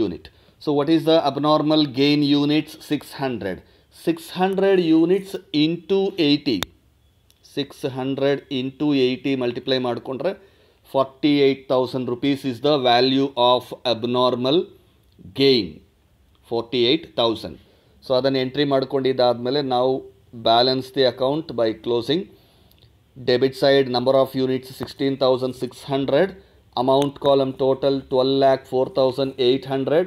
unit. So what is the abnormal gain units? 600. 600 units into 80. 600 into 80 multiply ಮಾಡಿಕೊಂಡ್ರೆ 48,000 rupees is the value of abnormal gain. 48,000. So ಅದನ್ನು entry ಮಾಡ್ಕೊಂಡಿದ್ದಾದಮೇಲೆ ನಾವು balance the account by closing. Debit side number of units 16,600, amount column total 12,04,800.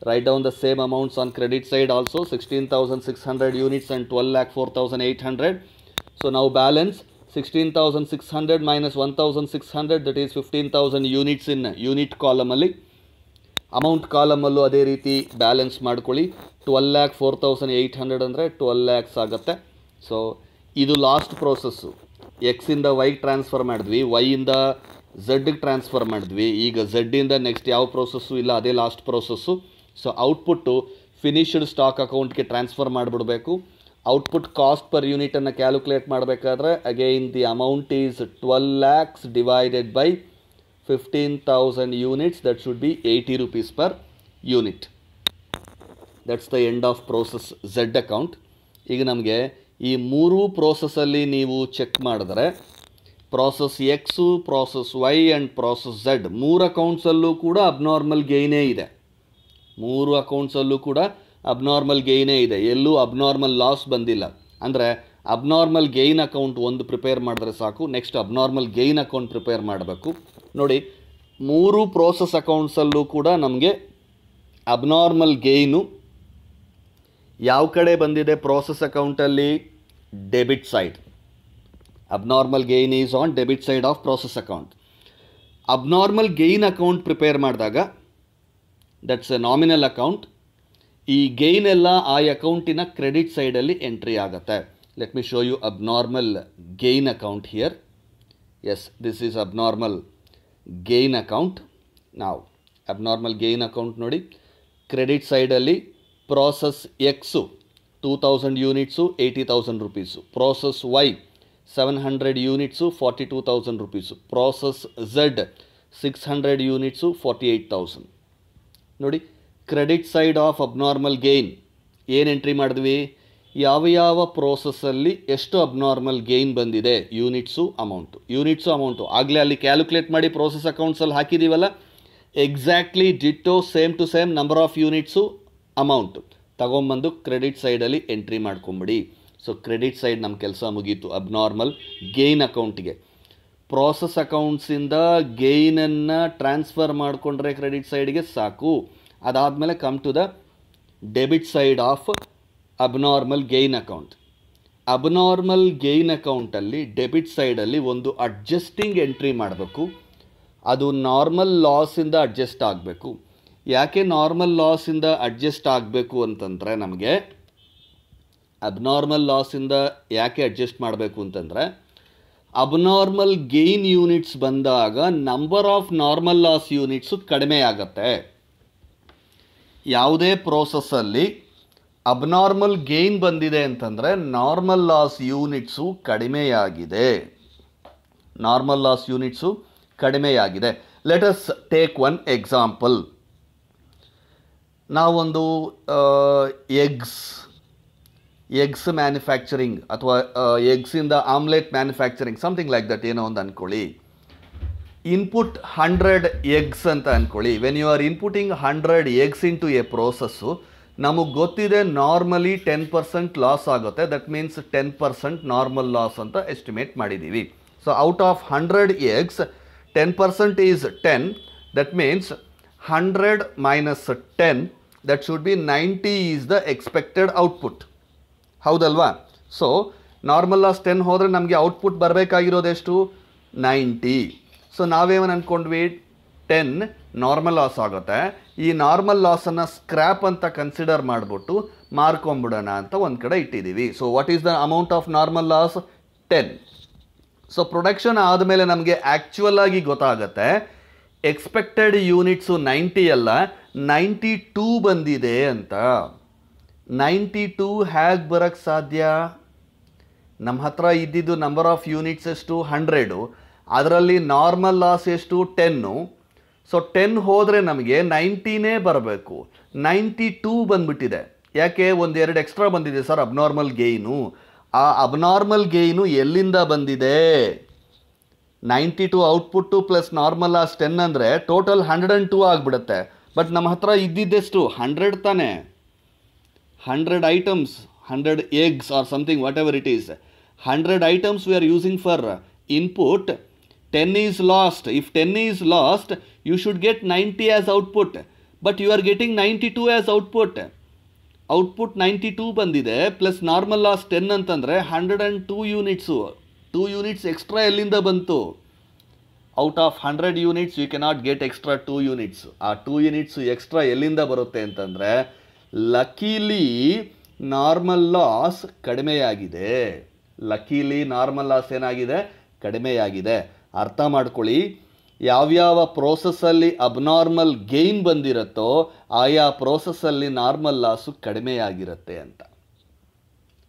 Write down the same amounts on credit side also, 16,600 units and 12,04,800. So now balance 16,600 minus 1,600, that is 15,000 units in unit column ಅಲ್ಲಿ. Amount ಕಾಲಮಲ್ಲೂ ಅದೇ ರೀತಿ balance ಮಾಡ್ಕೊಳ್ಳಿ. 12,04,800 ಅಂದರೆ 12 lakhs ಆಗುತ್ತೆ. So ಇದು last process. ಎಕ್ಸಿಂದ ವೈಗೆ transfer ಮಾಡಿದ್ವಿ, ವೈಯಿಂದ ಝಡ್ಗೆ transfer ಮಾಡಿದ್ವಿ. ಈಗ ಝಡ್ಡಿಂದ ನೆಕ್ಸ್ಟ್ ಯಾವ ಪ್ರೋಸೆಸ್ಸು ಇಲ್ಲ, ಅದೇ last process. So output finished stock ಅಕೌಂಟ್ಗೆ ಟ್ರಾನ್ಸ್ಫರ್ ಮಾಡಿಬಿಡಬೇಕು. ಔಟ್ಪುಟ್ ಕಾಸ್ಟ್ ಪರ್ ಯೂನಿಟನ್ನು ಕ್ಯಾಲ್ಕುಲೇಟ್ ಮಾಡಬೇಕಾದ್ರೆ again the amount is 12 lakhs divided by 15,000 units. That should be 80 rupees per unit. That's the end of process Z account. ಈಗ ನಮಗೆ ಈ ಮೂರು ಪ್ರೋಸೆಸ್ಸಲ್ಲಿ ನೀವು check ಮಾಡಿದ್ರೆ process X, process Y and process Z ಮೂರು ಅಕೌಂಟ್ಸಲ್ಲೂ ಕೂಡ ಅಬ್ನಾರ್ಮಲ್ ಗೈನೇ ಇದೆ. ಮೂರು ಅಕೌಂಟ್ಸಲ್ಲೂ ಕೂಡ ಅಬ್ನಾರ್ಮಲ್ ಗೈನೇ ಇದೆ, ಎಲ್ಲೂ ಅಬ್ನಾರ್ಮಲ್ ಲಾಸ್ ಬಂದಿಲ್ಲ. ಅಂದರೆ ಅಬ್ನಾರ್ಮಲ್ ಗೈನ್ ಅಕೌಂಟ್ ಒಂದು ಪ್ರಿಪೇರ್ ಮಾಡಿದ್ರೆ ಸಾಕು, next abnormal gain account prepare ಮಾಡಬೇಕು. ನೋಡಿ, ಮೂರು ಪ್ರೋಸೆಸ್ ಅಕೌಂಟ್ಸಲ್ಲೂ ಕೂಡ ನಮಗೆ ಅಬ್ನಾರ್ಮಲ್ ಗೈನು ಯಾವ ಕಡೆ ಬಂದಿದೆ? ಪ್ರೋಸೆಸ್ ಅಕೌಂಟಲ್ಲಿ debit side. Abnormal gain is on debit side of process account. Abnormal gain account prepare ಮಾಡಿದಾಗ ದಟ್ಸ್ ಎ ನಾಮಿನಲ್ ಅಕೌಂಟ್. ಈ ಗೈನ್ ಎಲ್ಲ ಆ ಅಕೌಂಟಿನ ಕ್ರೆಡಿಟ್ ಸೈಡಲ್ಲಿ ಎಂಟ್ರಿ ಆಗುತ್ತೆ. Let me show you abnormal gain account here. Yes, this is abnormal gain account. ನಾವು abnormal gain account ನೋಡಿ, credit ಸೈಡಲ್ಲಿ process X 2000 units 80,000 rupees. Process Y 700 units 42,000 rupees. Process Z 600 units 48,000. ನೋಡಿ, credit side of abnormal gain ಏನು entry ಮಾಡಿದ್ವಿ? ಯಾವ ಪ್ರೋಸೆಸ್ಸಲ್ಲಿ ಎಷ್ಟು abnormal gain ಬಂದಿದೆ, ಯೂನಿಟ್ಸು ಅಮೌಂಟು ಆಗಲೇ ಅಲ್ಲಿ ಕ್ಯಾಲ್ಕುಲೇಟ್ ಮಾಡಿ ಪ್ರೋಸೆಸ್ ಅಕೌಂಟ್ಸಲ್ಲಿ ಹಾಕಿದ್ದೀವಲ್ಲ, exactly ditto same to same number of units amount ತಗೊಂಬಂದು ಕ್ರೆಡಿಟ್ ಸೈಡಲ್ಲಿ ಎಂಟ್ರಿ ಮಾಡ್ಕೊಂಬಿಡಿ. ಸೊ ಕ್ರೆಡಿಟ್ ಸೈಡ್ ನಮ್ಮ ಕೆಲಸ ಮುಗೀತು ಅಬ್ನಾರ್ಮಲ್ ಗೈನ್ ಅಕೌಂಟಿಗೆ. ಪ್ರೋಸೆಸ್ ಅಕೌಂಟ್ಸಿಂದ ಗೈನನ್ನು ಟ್ರಾನ್ಸ್ಫರ್ ಮಾಡಿಕೊಂಡ್ರೆ ಕ್ರೆಡಿಟ್ ಸೈಡ್ಗೆ ಸಾಕು. ಅದಾದಮೇಲೆ come to the debit side of abnormal gain account. Abnormal gain ಅಕೌಂಟಲ್ಲಿ ಡೆಬಿಟ್ ಸೈಡಲ್ಲಿ ಒಂದು ಅಡ್ಜಸ್ಟಿಂಗ್ ಎಂಟ್ರಿ ಮಾಡಬೇಕು. ಅದು ನಾರ್ಮಲ್ ಲಾಸಿಂದ ಅಡ್ಜಸ್ಟ್ ಆಗಬೇಕು. ಯಾಕೆ ನಾರ್ಮಲ್ ಲಾಸಿಂದ ಅಡ್ಜಸ್ಟ್ ಆಗಬೇಕು ಅಂತಂದರೆ, ನಮಗೆ ಅಬ್ನಾರ್ಮಲ್ ಲಾಸಿಂದ ಯಾಕೆ ಅಡ್ಜಸ್ಟ್ ಮಾಡಬೇಕು ಅಂತಂದರೆ, ಅಬ್ನಾರ್ಮಲ್ ಗೈನ್ ಯೂನಿಟ್ಸ್ ಬಂದಾಗ number of normal loss units ಕಡಿಮೆ ಆಗುತ್ತೆ. ಯಾವುದೇ ಪ್ರೋಸೆಸ್ಸಲ್ಲಿ ಅಬ್ನಾರ್ಮಲ್ ಗೈನ್ ಬಂದಿದೆ ಅಂತಂದರೆ ನಾರ್ಮಲ್ ಲಾಸ್ ಯೂನಿಟ್ಸು ಕಡಿಮೆಯಾಗಿದೆ. Let us take one example. ನಾವೊಂದು ಎಗ್ಸ್ ಮ್ಯಾನುಫ್ಯಾಕ್ಚರಿಂಗ್ ಅಥವಾ ಎಗ್ಸಿಂದ omelette manufacturing something like that ಏನೋ ಒಂದು ಅಂದ್ಕೊಳ್ಳಿ. ಇನ್ಪುಟ್ 100 eggs ಅಂತ ಅಂದ್ಕೊಳ್ಳಿ. When you are inputting 100 eggs into a process, ನಮಗೆ ಗೊತ್ತಿದೆ ನಾರ್ಮಲಿ 10% ಲಾಸ್ ಆಗುತ್ತೆ. ದಟ್ ಮೀನ್ಸ್ 10% ನಾರ್ಮಲ್ ಲಾಸ್ ಅಂತ ಎಸ್ಟಿಮೇಟ್ ಮಾಡಿದ್ದೀವಿ. So out of 100 eggs 10% is 10. That means 100 minus 10, that should be 90 is the expected output. ಹೌದಲ್ವಾ? So normal loss 10 ಹೋದರೆ ನಮಗೆ output ಬರಬೇಕಾಗಿರೋದೆಷ್ಟು? 90. So ನಾವೇನು ಅಂದ್ಕೊಂಡ್ವಿ? 10 normal loss ಆಗುತ್ತೆ. ಈ ನಾರ್ಮಲ್ ಲಾಸನ್ನು ಸ್ಕ್ರ್ಯಾಪ್ ಅಂತ ಕನ್ಸಿಡರ್ ಮಾಡಿಬಿಟ್ಟು ಮಾರ್ಕೊಂಬಿಡೋಣ ಅಂತ ಒಂದು ಕಡೆ ಇಟ್ಟಿದ್ದೀವಿ. So what is the amount of normal loss? 10. So production ಆದಮೇಲೆ ನಮಗೆ ಆ್ಯಕ್ಚುಯಲ್ ಆಗಿ ಗೊತ್ತಾಗುತ್ತೆ ಎಕ್ಸ್ಪೆಕ್ಟೆಡ್ ಯೂನಿಟ್ಸು 90 ಅಲ್ಲ 92 ಬಂದಿದೆ ಅಂತ. 92 ಹೇಗೆ ಬರೋಕ್ಕೆ ಸಾಧ್ಯ? ನಮ್ಮ ಹತ್ರ ಇದ್ದಿದ್ದು ನಂಬರ್ ಆಫ್ ಯೂನಿಟ್ಸ್ ಎಷ್ಟು? 100. ಅದರಲ್ಲಿ ನಾರ್ಮಲ್ ಲಾಸ್ ಎಷ್ಟು? 10. ಸೊ 10 ಹೋದರೆ ನಮಗೆ 90ನೇ ಬರಬೇಕು. 92 ಬಂದ್ಬಿಟ್ಟಿದೆ. ಯಾಕೆ? ಒಂದೆರಡು ಎಕ್ಸ್ಟ್ರಾ ಬಂದಿದೆ ಸರ್ ಅಬ್ನಾರ್ಮಲ್ ಗೈನು. ಆ ಅಬ್ನಾರ್ಮಲ್ ಗೈನು ಎಲ್ಲಿಂದ ಬಂದಿದೆ? 92 ಔಟ್ಪುಟ್ಟು ಪ್ಲಸ್ ನಾರ್ಮಲ್ ಲಾಸ್ 10 ಅಂದರೆ ಟೋಟಲ್ 102 ಆಗಿಬಿಡುತ್ತೆ. ಬಟ್ ನಮ್ಮ ಹತ್ರ ಇದ್ದಿದ್ದೆಷ್ಟು? 100 ತಾನೇ. 100 items, 100 eggs or something, whatever it is. 100 items we are using for input. 10 is lost. If 10 is lost, you should get 90 as output. But you are getting 92 as output. Output 92 ಬಂದಿದೆ plus normal loss 10 ಅಂತಂದರೆ 102 units. 2 units extra ಎಲ್ಲಿಂದ ಬಂತು? Out of 100 units you cannot get extra 2 units. ಆ 2 units extra ಎಲ್ಲಿಂದ ಬರುತ್ತೆ ಅಂತಂದರೆ ಲಕ್ಕೀಲಿ normal loss ಕಡಿಮೆಯಾಗಿದೆ. ಲಕ್ಕೀಲಿ normal loss ಏನಾಗಿದೆ? ಕಡಿಮೆಯಾಗಿದೆ. ಅರ್ಥ ಮಾಡ್ಕೊಳ್ಳಿ, ಯಾವ್ಯಾವ ಪ್ರೋಸೆಸ್ಸಲ್ಲಿ ಅಬ್ನಾರ್ಮಲ್ ಗೇನ್ ಬಂದಿರುತ್ತೋ ಆಯಾ ಪ್ರೋಸೆಸ್ಸಲ್ಲಿ ನಾರ್ಮಲ್ ಲಾಸು ಕಡಿಮೆಯಾಗಿರುತ್ತೆ ಅಂತ.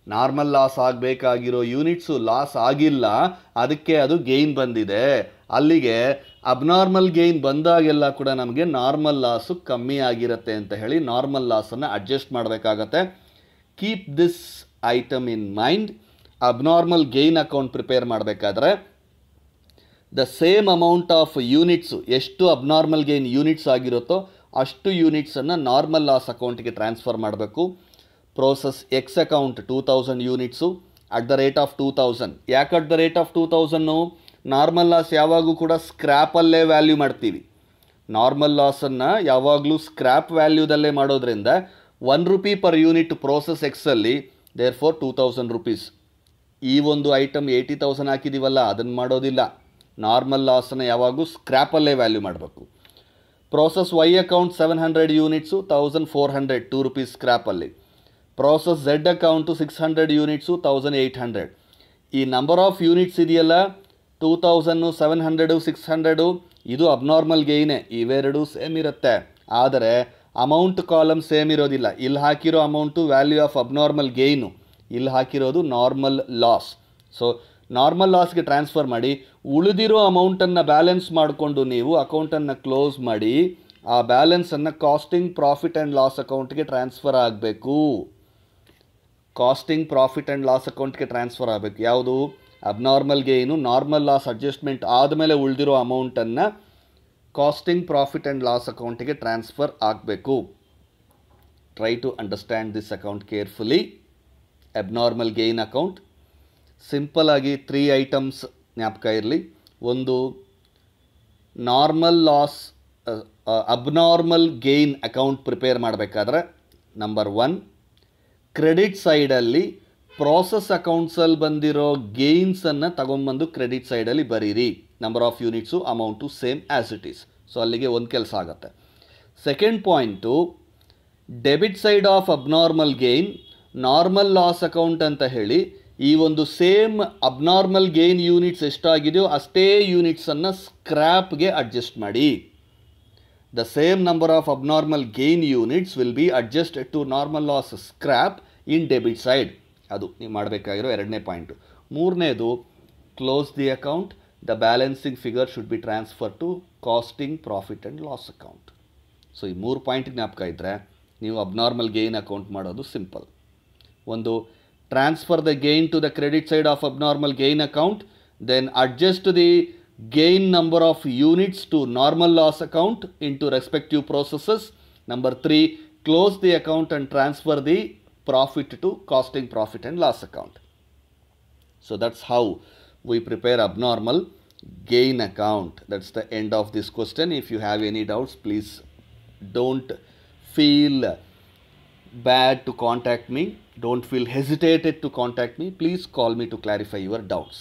ನಾರ್ಮಲ್ ಲಾಸ್ ಆಗಬೇಕಾಗಿರೋ ಯೂನಿಟ್ಸು ಲಾಸ್ ಆಗಿಲ್ಲ, ಅದಕ್ಕೆ ಅದು ಗೇನ್ ಬಂದಿದೆ. ಅಲ್ಲಿಗೆ ಅಬ್ನಾರ್ಮಲ್ ಗೇನ್ ಬಂದಾಗೆಲ್ಲ ಕೂಡ ನಮಗೆ ನಾರ್ಮಲ್ ಲಾಸು ಕಮ್ಮಿ ಆಗಿರುತ್ತೆ ಅಂತ ಹೇಳಿ ನಾರ್ಮಲ್ ಲಾಸನ್ನು ಅಡ್ಜಸ್ಟ್ ಮಾಡಬೇಕಾಗತ್ತೆ. Keep this item in mind. Abnormal gain account prepare ಮಾಡಬೇಕಾದ್ರೆ the same amount of units, ಎಷ್ಟು ಅಬ್ನಾರ್ಮಲ್ ಗೇನ್ ಯೂನಿಟ್ಸ್ ಆಗಿರುತ್ತೋ ಅಷ್ಟು ಯೂನಿಟ್ಸನ್ನು ನಾರ್ಮಲ್ ಲಾಸ್ ಅಕೌಂಟಿಗೆ ಟ್ರಾನ್ಸ್ಫರ್ ಮಾಡಬೇಕು. Process X account 2000 units at the rate of 2000. ಯಾಕೆ at the rate of 2000? Normal loss ಯಾವಾಗೂ ಕೂಡ ಸ್ಕ್ರ್ಯಾಪಲ್ಲೇ ವ್ಯಾಲ್ಯೂ ಮಾಡ್ತೀವಿ. ನಾರ್ಮಲ್ ಲಾಸನ್ನು ಯಾವಾಗಲೂ ಸ್ಕ್ರ್ಯಾಪ್ ವ್ಯಾಲ್ಯೂದಲ್ಲೇ ಮಾಡೋದ್ರಿಂದ 1 ರೂಪಿ ಪರ್ ಯೂನಿಟ್ ಪ್ರೋಸೆಸ್ ಎಕ್ಸಲ್ಲಿ, ದೇರ್ ಫೋರ್ 2000 ರುಪೀಸ್. ಈ ಒಂದು ಐಟಮ್ 80,000 ಹಾಕಿದ್ದೀವಲ್ಲ, ಅದನ್ನು ಮಾಡೋದಿಲ್ಲ. ನಾರ್ಮಲ್ ಲಾಸನ್ನು ಯಾವಾಗೂ ಸ್ಕ್ರ್ಯಾಪಲ್ಲೇ ವ್ಯಾಲ್ಯೂ ಮಾಡಬೇಕು. Process Y account 700 units 1400 2 rupees ಸ್ಕ್ರ್ಯಾಪಲ್ಲಿ. Process Z account 600 units 1800. ಈ ನಂಬರ್ ಆಫ್ ಯೂನಿಟ್ಸ್ ಇದೆಯಲ್ಲ 2000, 700, 600 ಇದು ಅಬ್ನಾರ್ಮಲ್ ಗೇಯ್ನೇ. ಇವೆರಡೂ ಸೇಮ್ ಇರುತ್ತೆ, ಆದರೆ ಅಮೌಂಟ್ ಕಾಲಮ್ ಸೇಮ್ ಇರೋದಿಲ್ಲ. ಇಲ್ಲಿ ಹಾಕಿರೋ amount value of abnormal gain, ಇಲ್ಲಿ ಹಾಕಿರೋದು ನಾರ್ಮಲ್ ಲಾಸ್. ಸೊ ನಾರ್ಮಲ್ ಲಾಸ್ಗೆ ಟ್ರಾನ್ಸ್ಫರ್ ಮಾಡಿ, ಉಳಿದಿರೋ ಅಮೌಂಟನ್ನು ಬ್ಯಾಲೆನ್ಸ್ ಮಾಡಿಕೊಂಡು ನೀವು ಅಕೌಂಟನ್ನು ಕ್ಲೋಸ್ ಮಾಡಿ ಆ ಬ್ಯಾಲೆನ್ಸನ್ನು ಕಾಸ್ಟಿಂಗ್ ಪ್ರಾಫಿಟ್ ಆ್ಯಂಡ್ ಲಾಸ್ ಅಕೌಂಟ್ಗೆ ಟ್ರಾನ್ಸ್ಫರ್ ಆಗಬೇಕು. ಕಾಸ್ಟಿಂಗ್ ಪ್ರಾಫಿಟ್ ಆ್ಯಂಡ್ ಲಾಸ್ ಅಕೌಂಟ್ಗೆ ಟ್ರಾನ್ಸ್ಫರ್ ಆಗಬೇಕು. ಯಾವುದು? Abnormal gain. Normal loss adjustment ಆದಮೇಲೆ ಉಳಿದಿರೋ ಅಮೌಂಟನ್ನು ಕಾಸ್ಟಿಂಗ್ ಪ್ರಾಫಿಟ್ ಆ್ಯಂಡ್ ಲಾಸ್ ಅಕೌಂಟಿಗೆ ಟ್ರಾನ್ಸ್ಫರ್ ಆಗಬೇಕು. Try to understand this account carefully. Abnormal gain account simple ಆಗಿ 3 ಐಟಮ್ಸ್ ಜ್ಞಾಪಕ ಇರಲಿ. ಒಂದು, normal loss abnormal gain account prepare ಮಾಡಬೇಕಾದ್ರೆ ನಂಬರ್ 1, ಕ್ರೆಡಿಟ್ ಸೈಡಲ್ಲಿ ಪ್ರೋಸೆಸ್ ಅಕೌಂಟ್ಸಲ್ಲಿ ಬಂದಿರೋ ಗೇನ್ಸನ್ನು ತಗೊಂಬಂದು ಕ್ರೆಡಿಟ್ ಸೈಡಲ್ಲಿ ಬರೀರಿ. Number of units amount same as it is. So ಅಲ್ಲಿಗೆ ಒಂದು ಕೆಲಸ ಆಗುತ್ತೆ. Second point, debit side of abnormal gain normal loss account ಅಂತ ಹೇಳಿ ಈ ಒಂದು ಸೇಮ್ ಅಬ್ನಾರ್ಮಲ್ ಗೇನ್ ಯೂನಿಟ್ಸ್ ಎಷ್ಟಾಗಿದೆಯೋ ಅಷ್ಟೇ ಯೂನಿಟ್ಸನ್ನು ಸ್ಕ್ರ್ಯಾಪ್ಗೆ ಅಡ್ಜಸ್ಟ್ ಮಾಡಿ. The same number of abnormal gain units will be adjusted to normal loss scrap in debit side. ಅದು ನೀವು ಮಾಡಬೇಕಾಗಿರೋ 2ನೇ ಪಾಯಿಂಟು. 3ನೇದು, close the account. The balancing figure should be transfer to casting profit and loss account. So ಈ 3 point ಜ್ಞಾಪಕ ಇದ್ದರೆ ನೀವು abnormal gain account ಮಾಡೋದು ಸಿಂಪಲ್. ಒಂದು, transfer the gain to the credit side of abnormal gain account, then adjust the gain number of units to normal loss account into respective processes. Number 3, close the account and transfer the profit to costing profit and loss account. So that's how we prepare abnormal gain account. That's the end of this question. If you have any doubts, please don't feel bad to contact me. Don't feel hesitated to contact me. Please call me to clarify your doubts.